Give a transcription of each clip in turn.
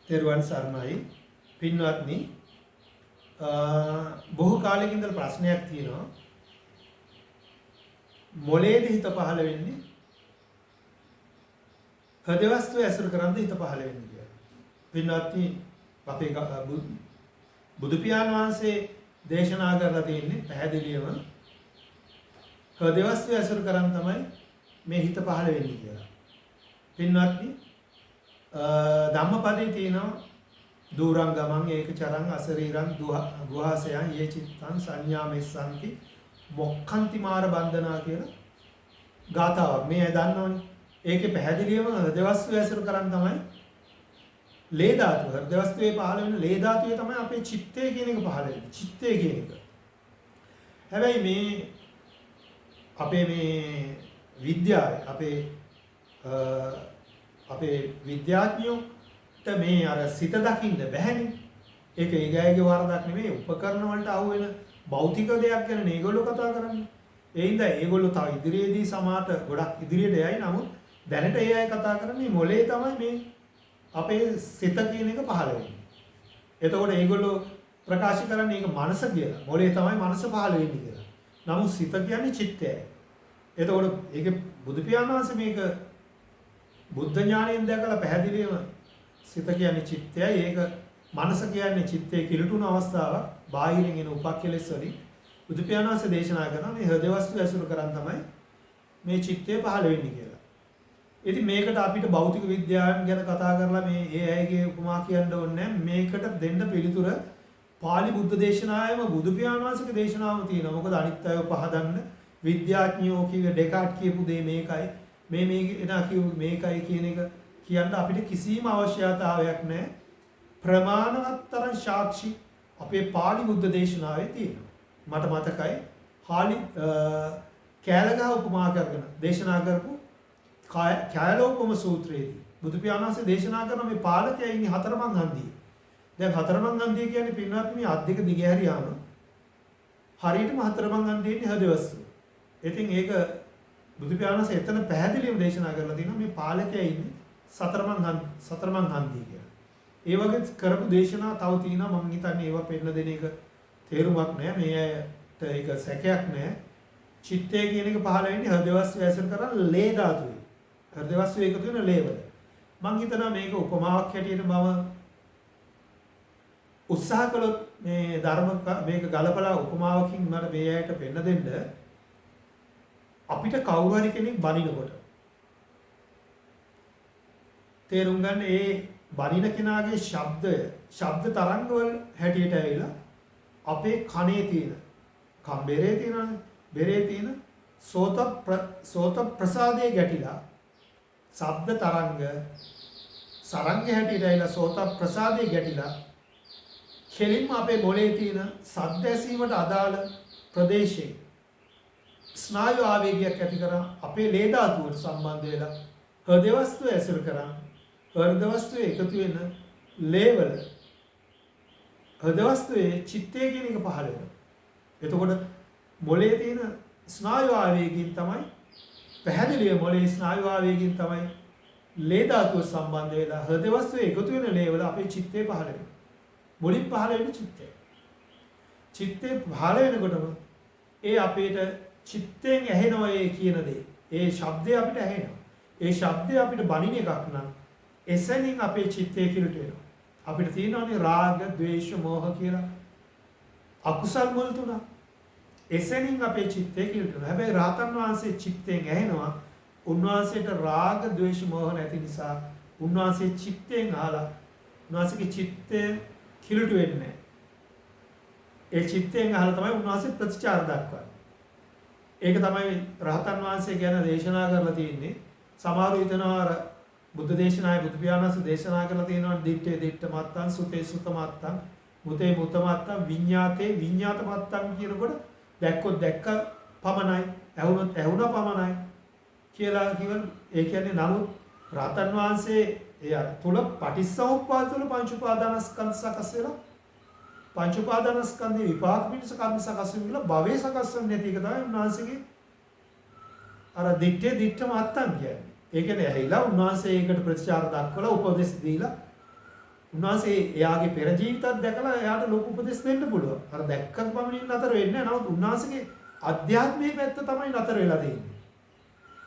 තෙරුවන් සරණයි පින්වත්නි බොහෝ කාලෙක ඉඳලා ප්‍රශ්නයක් තියෙනවා මොලේද හිත පහළ වෙන්නේ හෘද වස්තුව ඇසුරු කරන්ද හිත පහළ වෙන්නේ කියලා. පින්වත්නි අපේ බුදු පියාණන් වහන්සේ දේශනා කරලා තියෙන්නේ පැහැදිලිවම හෘද වස්තුව ඇසුරු කරන් තමයි මේ හිත පහළ වෙන්නේ කියලා. පින්වත්නි ධම්මපදයේ තියෙනවා දූරං ගමං ඒක චරං අසරීරං ගුහාසයන් යේ චිත්තං සංඥාමෙස්සන්ති මොක්ඛන්ති මාර බන්ධනා කියලා ගාතාවක්. මේ අය දන්නවනේ. ඒකේ පැහැදිලිවම හෘදවස්තු ඇසුරු කරන් තමයි ලේ ධාතුව. හෘදවස්තුවේ පහළ වෙන ලේ ධාතුවේ තමයි අපේ චිත්තය කියන එක පහළ වෙන්නේ. චිත්තය කියන එක. හැබැයි මේ අපේ මේ විද්‍යාවේ අපේ විද්‍යාඥයෝට මේ අර සිත දකින්න බැහැනේ. ඒක ඒගෑගේ වරදක් නෙමෙයි. උපකරණ වලට අහු වෙන භෞතික දෙයක් ගැන මේගොල්ලෝ කතා කරන්නේ. ඒ හින්දා ඒගොල්ලෝ තව ඉදිරියේදී සමාත ගොඩක් ඉදිරියට යයි. නමුත් දැනට ඒ අය කතා කරන්නේ මොලේ තමයි මේ අපේ සිත කියන එක පහළ වෙන්නේ. එතකොට ඒගොල්ලෝ ප්‍රකාශ කරන්නේ ඒක මනස කියලා. මොලේ තමයි මනස පහළ වෙන්නේ කියලා. නමුත් සිත කියන්නේ චිත්තයයි. එතකොට ඒක බුදු පියාණන් වහන්සේ මේක බුද්ධ ඥාණයෙන් දැකලා පැහැදිලිවම සිත කියන්නේ චිත්තයයි. ඒක මනස කියන්නේ චිත්තයේ කිලුටුන අවස්ථාවක්. බාහිරින් එන උපක්ඛලෙස් වලින් බුදු පියාණන් වහන්සේ දේශනා කරනවා මේ හෘද වස්තු ඇසුරු කරන් තමයි මේ චිත්තය පහළ වෙන්නේ කියලා. ඉතින් මේකට අපිට භෞතික විද්‍යාවෙන් ගැන කතා කරලා මේ ඒ අයගේ උපමා කියන්න ඕනේ නැහැ. මේකට දෙන්න පිළිතුර පාලි බුද්ධ දේශනාවෙම බුදු පියාණන් වහන්සේගේ දේශනාවම තියෙනවා. මොකද අනිත් අයව පහදන්න විද්‍යාඥයෝ කිව්ව ඩෙකාට් කියපු දේ මේකයි. මේ එනා කිව්ව මේකයි කියන එක කියන්න අපිට කිසිම අවශ්‍යතාවයක් නැහැ. ප්‍රමාණවත්තරන් සාක්ෂි අපේ පාලි බුද්ධ දේශනාවේ තියෙනවා. මට මතකයි කෑලගහ උපමා කරගෙන දේශනා කරපු කෑලෝපම සූත්‍රයේදී බුදු පියාණන් වහන්සේ දේශනා කරන මේ පාලකයා ඉන්නේ හතරමං හන්දියේ. දැන් හතරමං හන්දිය කියන්නේ පින්වත්නි අත් දෙක දිග හැරියාම හරියටම හතරමං හන්දියේ ඉන්නේ හදවස්ස. ඉතින් ඒක බුදු පියාණන් වහන්සේ එතන පැහැදිලිවම දේශනා කරලා තියෙනවා මේ පාලකයා ඉන්නේ සතරමං හන්දිය කියලා. ඒ වගේ කරපු දේශනා තව තියෙනවා. මම හිතන්නේ ඒවා පෙන්න දෙන එක තේරුමක් නෑ. මේ අයට ඒක සැකයක් නෑ. චිත්තය කියන එක පහළ වෙන්නේ හෘදවස්තු ඇසුරු කරන් ලේ ධාතුවේ. හෘදවස්තු එකතු වෙන ලේවල. මම හිතනවා මේක උපමාවක් හැටියට මම උත්සාහ කළොත් මේ ධර්ම මේක ගලපලා උපමාවකින් මට මේ අයට පෙන්න දෙන්න. අපිට කවුරු හරි කෙනෙක් බනිනකොට තේරුම් ගන්න ඒ බනින කෙනාගේ ශබ්ද තරංගවල හැටියට ඇවිල්ලා අපේ කනේ තියෙන කම්බරේ තියෙනනේ බෙරේ තියෙන සෝත ප්‍රසාදයේ ගැටිලා ශබ්ද තරංග සරංග හැටියට ඇවිල්ලා සෝත ප්‍රසාදයේ ගැටිලා කෙලින්ම අපේ මොලේ තියෙන ශබ්ද ඇසීමට අදාළ ප්‍රදේශයේ ස්නායු ආවේගයක් ඇති කරා අපේ ලේ ධාතුවට සම්බන්ධ වෙලා හෘද වස්තුව ඇසුරු කරන් හෘද වස්තුවේ එකතු වෙන ලේවල හෘද වස්තුවේ චිත්තය කියන එක පහළ වෙනවා. එතකොට මොලේ තියෙන ස්නායු ආවේගයෙන් තමයි පැහැදිලිව මොලේ ස්නායු ආවේගයෙන් තමයි ලේ ධාතුව සම්බන්ධ වෙලා හෘද වස්තුවේ එකතු වෙන ලේවල අපේ චිත්තය පහළ වෙනවා. මුලින් පහළ වෙන්නේ චිත්තය. චිත්තය පහළ වෙනකොටම ඒ අපේට චිත්තයෙන් ඇහෙනවා ඒ කියන දේ. ඒ ශබ්දය අපිට ඇහෙනවා. ඒ ශබ්දය අපිට බණින එකක් නම් එසැනින් අපේ චිත්තය කිලුට වෙනවා. අපිට තියෙනවානේ රාග, ద్వේෂ, මෝහ කියලා අකුසල් මුල් තුනක්. එසැනින් අපේ චිත්තය කිලුට වෙනවා. හැබැයි රාතන් වහන්සේ චිත්තයෙන් ඇහෙනවා. උන්වහන්සේට රාග, ద్వේෂ, මෝහ නැති නිසා උන්වහන්සේ චිත්තයෙන් අහලා උන්වහන්සේගේ චිත්තය කිලුට වෙන්නේ නැහැ. ඒ චිත්තයෙන් අහලා තමයි උන්වහන්සේ ප්‍රතිචාර දක්වන්නේ. ඒක තමයි රහතන් වහන්සේ ගැන දේශනා කරලා තියෙන්නේ. සමහරව හිතනවා බුද්ධ දේශනාවේ බුදු පියාණන් වහන්සේ දේශනා කරලා තියෙනවා දිත්තේ දිත්ත මත්තං සුතේ සුත මත්තං මුතේ මුත මත්තං විඤ්ඤාතේ විඤ්ඤාත මත්තං කියනකොට දැක්කොත් දැක්ක පමණයි ඇහුනොත් ඇහුන පමණයි කියලා කිව්වොත් ඒ කියන්නේ නමුත් රහතන් වහන්සේ ඒ තුල පටිච්චසමුප්පාද තුල පංච උපාදානස්කන්ධ සකස් වෙලා පංච උපාදානස්කන්ධේ විපාක පිණිස කර්ම සකස් වෙනවා භවයේ සකස් වෙන්නේ නැති එක තමයි උන්වහන්සේගේ අර දිත්තේ දිත්ත මත්තං කියන්නේ. ඒ කියන්නේ ඇහිලා උන්වහන්සේ ඒකට ප්‍රතිචාර දක්වලා උපදෙස් දීලා උන්වහන්සේ එයාගේ පෙර ජීවිතත් දැකලා එයාට ලොකු උපදෙස් දෙන්න පුළුවන්. අර දැක්කක් පමණින් නතර වෙන්නේ නැහැ. නමුත් උන්වහන්සේගේ අධ්‍යාත්මික පැත්ත තමයි නතර වෙලා තියෙන්නේ.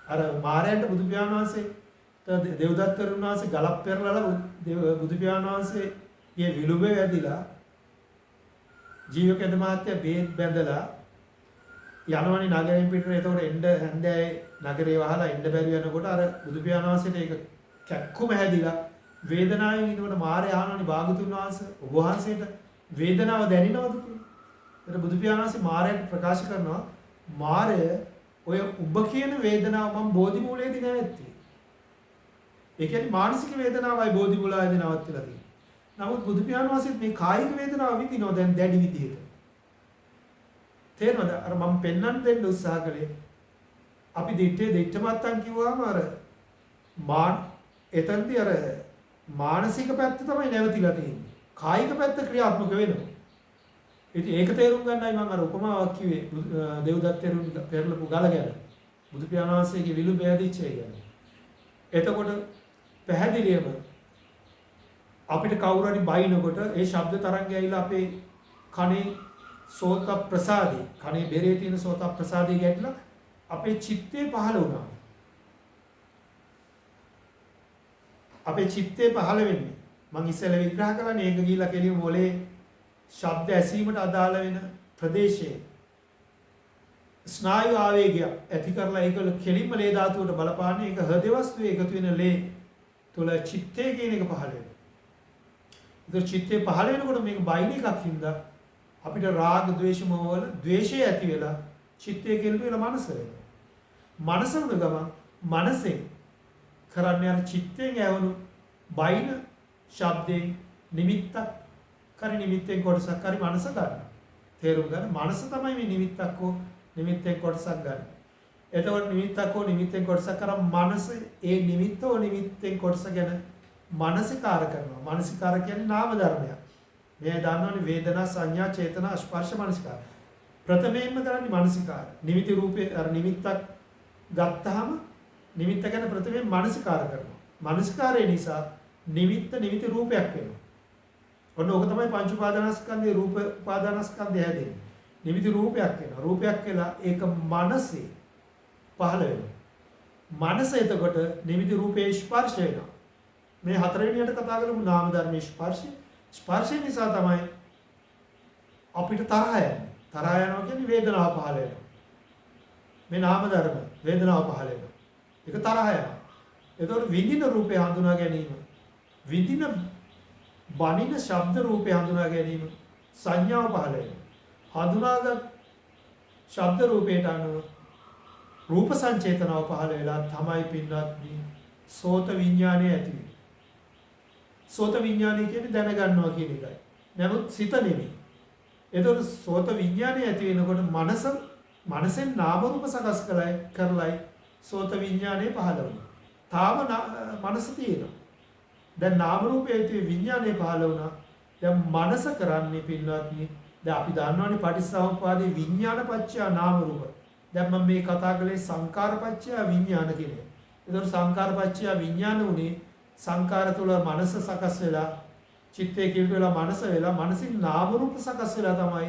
අර මාරයන්ට බුදු පියාණන් වහන්සේ දේවදත්තර උන්වහන්සේ ගලක් පෙරලලා බුදු පියාණන් වහන්සේගේ විලුඹේ වැදිලා ජීවකද මහත්තයා බේත් බැඳලා යනවනේ නගරෙන් පිටර. එතකොට එන්න හැන්දෑවේ නගරේ වහලා එන්න බැරි වෙනකොට අර බුදු පියාණන් වහන්සේට ඒක කැක්කුම හැදිලා වේදනාවෙන් ඉන්නකොට මාරය අහනවනේ භාගතුන් වහන්සේ ඔබ වහන්සේට වේදනාව දැනෙනවද කියලා. එතකොට බුදු පියාණන් වහන්සේ මාරයට ප්‍රකාශ කරනවා මාරය ඔය ඔබ කියන වේදනාව මම බෝධි මූලයේදී නැවැත්තුවේ. ඒ කියන්නේ මානසික වේදනාවයි බෝධි මූලයේදී නවත්තලා තියෙන්නේ. නමුත් බුදු පියාණන් වහන්සේ මේ කායික වේදනාව විඳිනවා දැන් දැඩි විදියට. තේරෙනවද? අර මම පෙන්වන්න දෙන්න උත්සාහ කළේ අපි දෙට්ට මත්තන් කිව්වම අර එතනදී අර මානසික පැත්ත තමයි නැවතිලා තියෙන්නේ. කායික පැත්ත ක්‍රියාත්මක වෙනවා. ඉතින් ඒක තේරුම් ගන්නයි මම අර උපමාවක් කිව්වේ දේවදත්තරුන් පෙරලපු ගල ගැන. බුදු පියාණන් වහන්සේගේ විලුඹ ඇදිච්චේ ගැන. එතකොට පැහැදිලියම අපිට කවුරු හරි බයිනකොට ඒ ශබ්ද තරංගය ඇවිල්ලා අපේ කනේ සෝත ප්‍රසාදී කනේ බෙරේ තියෙන සෝත ප්‍රසාදී ගැටලා අපේ චිත්තේ පහළ වුණා. අපේ චිත්තේ පහළ වෙන්නේ මම ඉස්සෙල්ලා විග්‍රහ කරන්නේ ඒක ගිහිලා කෙලියම මොලේ ශබ්ද ඇසීමට අදාළ වෙන ප්‍රදේශයේ ස්නායු ආවේගය ඇති කරලා ඒක කෙලින්ම ලේ ධාතුවට බලපාන්නේ. ඒක හෘද වස්තුවේ එකතු වෙන ලේ තුල චිත්තේ කියන එක පහළ වෙනවා. ඒක චිත්තේ පහළ වෙනකොට මේක බයින එකක් හින්දා අපිට රාග ద్వේෂ මොහ වල ద్వේෂය ඇති වෙලා චිත්තේ කෙලු වෙලා මනස වෙනවා. මනස වුණ ගමන් මනසෙන් කරන්නේ අර චිත්තෙන් ඇවුණු බයින ශබ්දේ නිමිත්තක් කරි නිමිත්තෙන් කොටසක් කරි මනස ගන්න. තේරුම් ගන්න මනස තමයි මේ නිමිත්තක් හෝ නිමිත්තෙන් කොටසක් ගන්න. එතකොට නිමිත්තක් හෝ නිමිත්තෙන් කොටසක් කරා මනස ඒ නිමිත්ත හෝ නිමිත්තෙන් කොටස ගැන මානසිකාර කරනවා. මානසිකාර කියන්නේ නාම ධර්මයක්. මේ දන්නවනේ වේදනා සංඥා චේතනා ස්පර්ශ මානසිකාර. ප්‍රථමයෙන්ම කරන්නේ මානසිකාර. නිමිති රූපේ අර නිමිත්තක් ගත්තාම නිමිත්ත ගැන ප්‍රථමයෙන් මානසිකාර කරනවා. මානසිකාරය නිසා නිමිති රූපයක් වෙනවා. ඔන්න ඕක තමයි පංච උපාදානස්කන්ධේ රූප උපාදානස්කන්ධය හැදෙන්නේ. නිමිති රූපයක් වෙනවා. රූපයක් වෙලා ඒක මනසේ පහළ වෙනවා. මනස එතකොට නිමිති රූපේ ස්පර්ශ වෙනවා. මේ හතරවෙනියට කතා කරමු නාම ධර්මයේ ස්පර්ශය. ස්පර්ශය නිසා තමයි අපිට තරහ යන්නේ. තරහ යනවා කියන්නේ වේදනාව පහළ වෙනවා. මේ නාම ධර්ම වේදනාව පහළ වෙනවා. ඒක තරහ යනවා. එතකොට විඳින රූපේ හඳුනා ගැනීම විඳින බණින ශබ්ද රූපේ හඳුනා ගැනීම සංඥාව පහළ වෙනවා. හඳුනාගත් ශබ්ද රූපයට අනුව රූප සංචේතනාව පහළ වෙලා තමයි පින්වත්නි සෝත විඥානය ඇති වෙන්නේ. සෝත විඥානය කියන්නේ දැනගන්නවා කියන එකයි. නමුත් සිත නෙමෙයි. එතකොට සෝත විඥානය ඇති වෙනකොට මනසෙන් නාම රූප සකස් කරලයි සෝත විඥානය පහළ වෙන්නේ. තාම මනස තියෙනවා. දැන් නාම රූපයේ තියෙන විඥානය පහළ වුණා. දැන් මනස කරන්නේ පින්වත්නි දැන් අපි දන්නවනේ පටිච්චසමුප්පාදේ විඥාන පත්‍ය නාම රූප. දැන් මම මේ කතා කළේ සංකාර පත්‍ය විඥාන කියන එක. එතකොට සංකාර පත්‍ය විඥාන උනේ සංකාර තුළ මනස සකස් වෙලා චිත්තේ කිල්ට වෙලා මනස වෙලා මනසින් නාම රූප සකස් වෙලා තමයි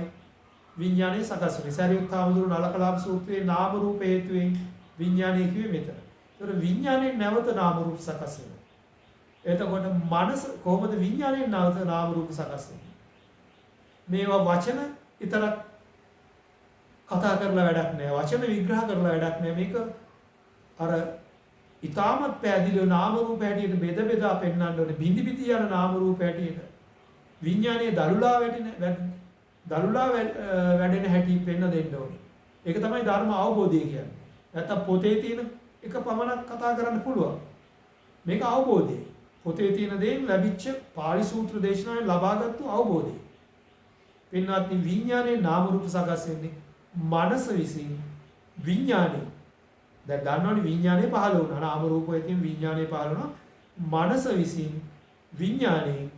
විඥානය සකස් වෙන්නේ. සරියුත් හාමුදුරුවෝ නලකලාප සූත්‍රයේ නාම රූප හේතුවෙන් විඥානය කිව්වේ මෙතන. ඒතර විඥානයේ නැවත නාම රූප සකස් වෙනවා. එතකොට මනස කොහොමද විඥානයේ නැවත නාම රූප සකස් වෙන්නේ? මේවා වචන විතරක් කතා කරලා වැඩක් නෑ. වචන විග්‍රහ කරලා වැඩක් නෑ. මේක අර ඊටමත් පැහැදිලිව නාම රූප හැටියට බෙද බෙදා පෙන්වන්න ඕනේ. බිඳි බිඳි යන නාම රූප හැටියට විඥානයේ දලුලා වැඩෙන හැටි පෙන්න දෙන්න ඕනේ. ඒක තමයි ධර්ම අවබෝධය කියන්නේ. නැත්තම් පොතේ තියෙන එක පමණක් කතා කරන්න පුළුවන්. මේක අවබෝධය. පොතේ තියෙන දේෙන් ලැබිච්ච පාලි සූත්‍ර දේශනාවෙන් ලබාගත්තු අවබෝධය. පින්වත්නි විඥානයේ නාම රූප සකස් වෙන්නේ මනස විසින් විඥානේ. දැන් ගන්නවනේ විඥානේ පහළ වුණා. නාම රූපයේ තියෙන විඥානේ පහළ වුණා. මනස විසින් විඥානේ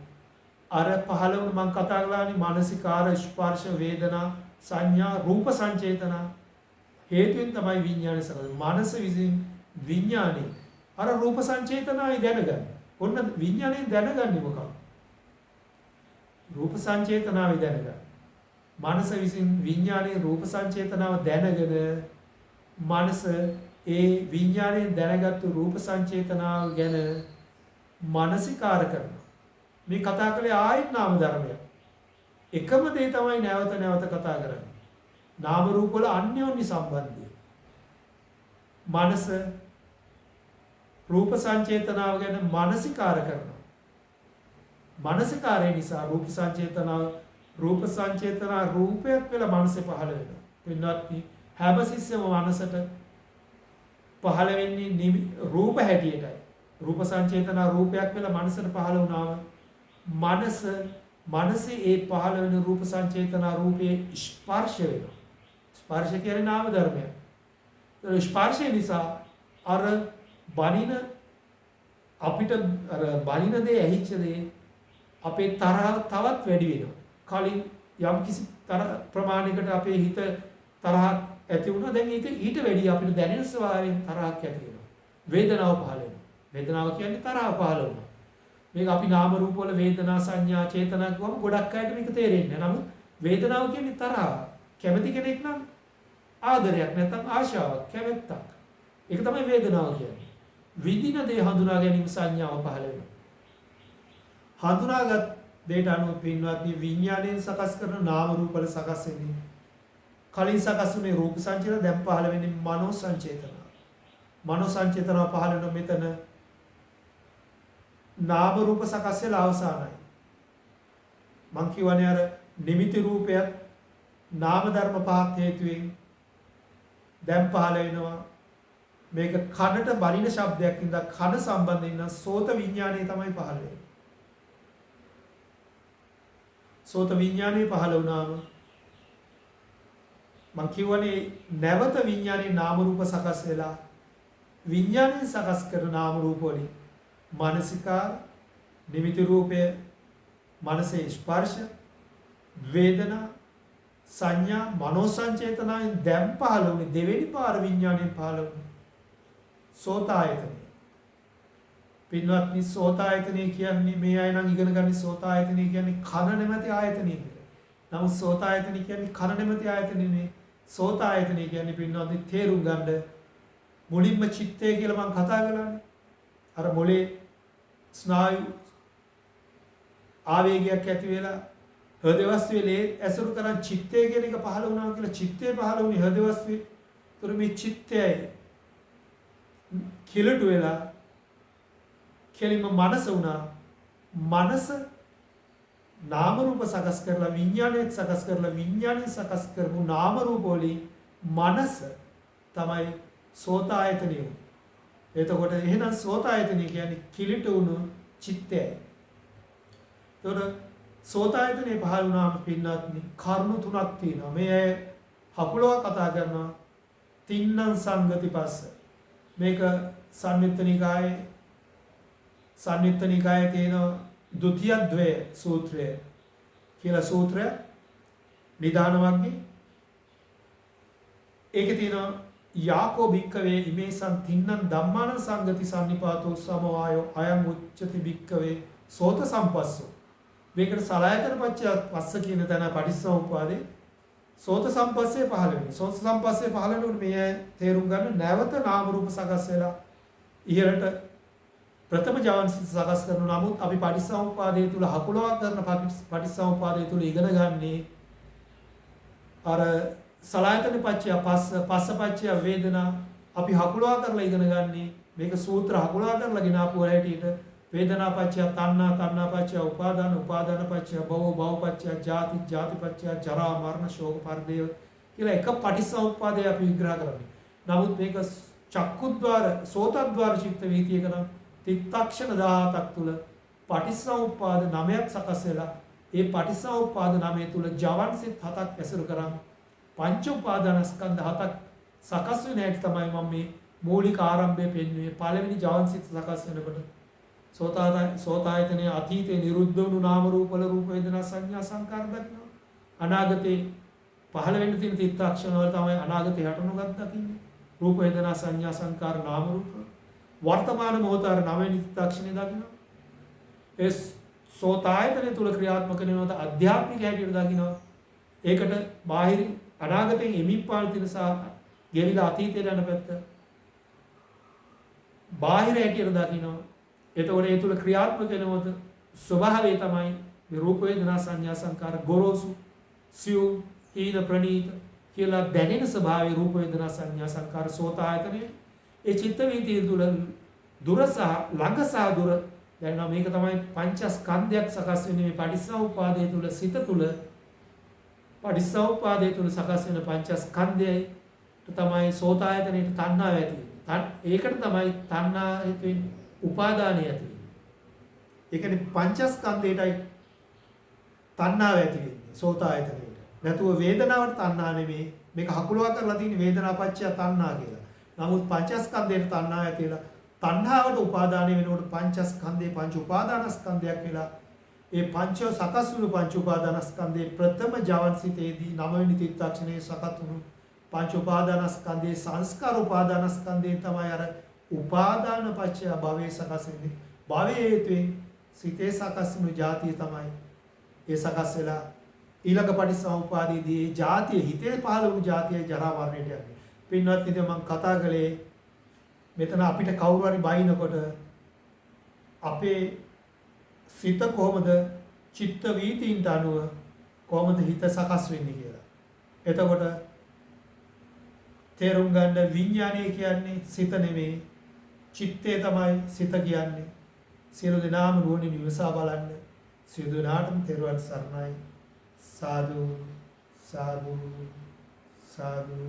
අර පහළ වුණ මම කතා කළානේ මානසිකාර ස්පර්ශ වේදනා සංඥා රූප සංචේතනා හේතුන් තමයි විඥානේ සකස්. මනස විසින් විඥානේ අර රූප සංචේතනායි දැනගන්න. ඔන්න විඥානේ දැනගන්නේ මොකක්ද? රූප සංචේතනාව දැනගන්න. මනස විසින් විඥානයේ රූප සංචේතනාව දැනගෙන මනස ඒ විඥානයෙන් දැනගත්තු රූප සංචේතනාව ගැන මානසිකාර කරනවා. මේ කතා කළේ ආයත් නාම ධර්මයක්. එකම දේ තමයි නැවත නැවත කතා කරන්නේ. නාම රූප වල අන්‍යෝන්‍ය සම්බන්ධය. මනස රූප සංචේතනාව ගැන මානසිකාර කරනවා. මානසිකාරය නිසා රූප සංචේතනා රූපයක් වෙලා මනසේ පහළ වෙනවා. පින්වත්නි හැම සිස්සම මනසට පහළ වෙන්නේ රූප හැටියටයි. රූප සංචේතනා රූපයක් වෙලා මනසට පහළ වුණාම මනසේ ඒ පහළ වෙන රූප සංචේතනා රූපයේ ස්පර්ශ වෙනවා. ස්පර්ශ කියන්නේ නාම ධර්මයක්. ඒ ස්පර්ශය නිසා අර බණින අපිට අර බණින දේ ඇහිච්ච දේ අපේ තරහ තවත් වැඩි වෙනවා. කලින් යම් කිසි ප්‍රමාණයකට අපේ හිත තරහක් ඇති වුණා. දැන් ඒක ඊට වැඩි අපිට දැනෙන ස්වභාවයෙන් තරහක් ඇති වෙනවා. වේදනාව පහළ වෙනවා. වේදනාව කියන්නේ තරහ පහළ වෙනවා. මේක අපි නාම රූප වල වේදනා සංඥා චේතනා කියවම ගොඩක් අයට මේක තේරෙන්නේ නැහැ. නමුත් වේදනාව කියන්නේ තරහ. කැමති කෙනෙක් නම් ආදරයක් නැත්නම් ආශාවක් කැමැත්තක්. ඒක තමයි වේදනාව කියන්නේ. විඳින දේ හඳුනා ගැනීම සංඥාව පහළ වෙනවා. හඳුනාගත් දේට අනුව පින්වත්නි විඥාණයෙන් සකස් කරන නාම රූප වල සකස් වෙන්නේ කලින් සකස් වුණේ රූප සංචේතන දැන් පහළ වෙන්නේ මනෝ සංචේතන. මනෝ සංචේතන පහළ වෙන මෙතන නාම රූප සකස් වෙලා අවසానයි. මං කියවනේ අර නිමිති රූපයක් නාම ධර්ම පහක් හේතුවෙන් දැන් පහළ වෙනවා. මේක කනට බලින ශබ්දයක් ඉඳලා කන සම්බන්ධයෙන් නම් සෝත විඥානය තමයි පහළ වෙන්නේ. සෝත විඥානය පහළ වුණාම මං කියවනේ නැවත විඥානයේ නාම රූප සකස් වෙලා විඥානයෙන් සකස් කරන නාම රූප වලින් මානසිකාර නිමිති රූපය මනසේ ස්පර්ශ වේදනා සංඥා මනෝ සංචේතනාවෙන් දැන් පහළ වුණේ දෙවෙනි පාර විඥාණයෙන් පහළ වුණේ සෝතායතනය. පින්වත්නි සෝතායතනය කියන්නේ මේ අය නම් ඉගෙන ගන්න සෝතායතනය කියන්නේ කන නැමැති ආයතනය කියලා. නමුත් සෝතායතනය කියන්නේ කන නැමැති ආයතනය නෙමෙයි. සෝතායතනය කියන්නේ පින්වත්නි තේරුම් ගන්න මුලින්ම චිත්තය කියලා මම කතා කළානේ. අර මොලේ ස්නායු ආවේගයක් ඇති වෙලා හෘද වස්තුවේ ඇසුරු කරන් චිත්තය කියන එක පහළ වුණා කියලා චිත්තය පහළ වුණේ හෘද වස්තුවේ. ඒතර මේ චිත්තයයි කිලට වෙලා කෙලින්ම මනස වුණා. මනස නාම රූප සකස් කරලා විඥානයක් සකස් කරලා විඥානය සකස් කරපු නාම රූප වලින් මනස තමයි සෝතායතනය වුනේ. එතකොට එහෙනම් සෝතායතනය කියන්නේ කිලිට වුණු චිත්තයයි. එතකොට සෝතායතනේ පහළ වුණාම පින්නත්නි කරුණු තුනක් තියෙනවා. මේ හකුලව කතා කරනවා තින්නම් සංගති පස්ස. මේක සංයුත්ත නිකායේ තියෙන ဒုတိ ද්වය සූත්‍රය කියලා සූත්‍රය නිදාන වර්ගයේ ඒකේ තියෙනවා යාකෝ භික්කවේ ඉමේසං තින්නම් ධම්මාන සංගති සම්නිපාතෝ සමවායෝ අයං උච්චති භික්කවේ සෝත සම්පස්සෝ. මේකට සලආයතන පච්චය පස්ස කියන තැන පටිච්චසමුප්පාදේ සෝත සම්පස්සේ පහළ වෙන්නේ. සෝත සම්පස්සේ පහළ වෙනකොට මේ තේරුම් ගන්න නැවත නාම රූප සකස් වෙලා ඉහළට ප්‍රථම ජවන්සිත සකස් කරන නමුත් අපි පටිච්චසමුප්පාදයේ තුල හකුලවක් කරන පටිච්චසමුප්පාදයේ තුල ඉගෙන ගන්නේ අර සලආයතන පච්චය පස්ස පච්චය වේදනා අපි හකුලවා කරලා ඉගෙන ගන්නේ මේක සූත්‍ර හකුලවා කරලා ගෙනාපු හැටියට වේදනා පච්චය තණ්හා තණ්හා පච්චය උපාදාන උපාදාන පච්චය භව භව පච්චය ජාති ජාති පච්චය ජරා මරණ ශෝක පරිදේව කියලා එක පටිච්චසමුප්පාදය අපි විග්‍රහ කරන්නේ. නමුත් මේක චක්කුද්්වාර සෝතද්්වාර චිත්ත වීතියක නම් තිත්තක්ෂණ 17ක් තුල පටිච්චසමුප්පාද 9ක් සකස් වෙලා ඒ පටිච්චසමුප්පාද 9 තුල ජවන්සිත 7ක් ඇසුරු කරන් පංච උපාදානස්කන්ධ 7ක් සකස් වෙන හැටි තමයි මම මේ මූලික ආරම්භයේ පෙන්වුවේ. පළවෙනි ජවන්සිත සකස් වෙනකොට සෝතායතනයේ අතීතේ නිරුද්ධ වුණු නාම රූප වල රූප වේදනා සංඥා සංකාර දකිනවා. අනාගතේ පහළ වෙන්න තියෙන තිත්තක්ෂණ වල තමයි අනාගතේ හටනොගත් දකින්නේ. රූප වේදනා සංඥා සංකාර නාම රූප වර්තමාන මොහොතේ 9 වෙනි තිත්තක්ෂණේ දකිනවා. ඒ සෝත ආයතනය තුල ක්‍රියාත්මක වෙනවද අධ්‍යාත්මික හැටියට දකිනවා. ඒකට බාහිර අනාගතයෙන් එමින් පවතින සහ ගෙවිලා අතීතයට යන පැත්ත බාහිර හැටියට දකිනවා. එතකොට ඒ තුල ක්‍රියාත්මක වෙනවද ස්වභාවය තමයි මේ රූප වේදනා සංඥා සංකාර ගොරෝසු සියුම් හීන ප්‍රනීත කියලා දැනෙන ස්වභාවය රූප වේදනා සංඥා සංකාර සෝත ආයතනය. ඒ චිත්ත වීතිය තුල දුර සහ ළඟ සහ දුර දැනෙනවා. මේක තමයි පංචස්කන්ධයක් සකස් වෙන්නේ මේ පටිච්චසමුප්පාදයේ තුල සිත තුල පටිච්චසමුප්පාදයේ තුල සකස් වෙන පංචස්කන්ධයයි තමයි සෝත ආයතනයේ තණ්හාව ඇති වෙන්නේ. ඒකට තමයි තණ්හා හේතු වෙන්නේ උපාදානය ඇති වෙන්නේ. ඒ කියන්නේ පංචස්කන්ධයටයි තණ්හාව ඇති වෙන්නේ සෝත ආයතනයේ. නැතුව වේදනාවට තණ්හා නෙමෙයි. මේක හකුලවා කරලා තියෙන වේදනාපච්චය තණ්හා කියලා. නමුත් පංචස්කන්ධයට තණ්හාව ඇතිලා තණ්හාවට උපාදානය වෙනකොට පංචස්කන්ධේ පංච උපාදානස්කන්ධයක් වෙලා ඒ පංච සකස් වුණු පංච උපාදානස්කන්ධේ ප්‍රථම ජවන්සිතේදී 9 වෙනි තිත්තක්ෂණයේ සකස් වුණු පංච උපාදානස්කන්ධේ සංස්කාර උපාදානස්කන්ධේ තමයි අර උපාදාන පච්චය භවයේ සකස් වෙන්නේ. භවයේ හේතුවෙන් සිතේ සකස් වුණු ಜಾතිය තමයි ඒ සකස් වෙලා ඊළඟ පටිච්චසමුප්පාදයේදී ಜಾතිය හිතේ පහළ වුණු ಜಾතිය ජරා මරණයට යන්නේ. පින්වත් ඉතින් මම කතා කළේ මෙතන අපිට කවුරු හරි බයිනකොට අපේ සිත කොහොමද චිත්ත වීතීන්ට අනුව කොහොමද හිත සකස් වෙන්නේ කියලා. එතකොට තේරුම් ගන්න විඥානය කියන්නේ සිත නෙමෙයි චිත්තය තමයි සිත කියන්නේ. සියලු දෙනාම නුවණින් විමසා බලන්න. සියලු දෙනාටම තෙරුවන් සරණයි. साधु साधु साधु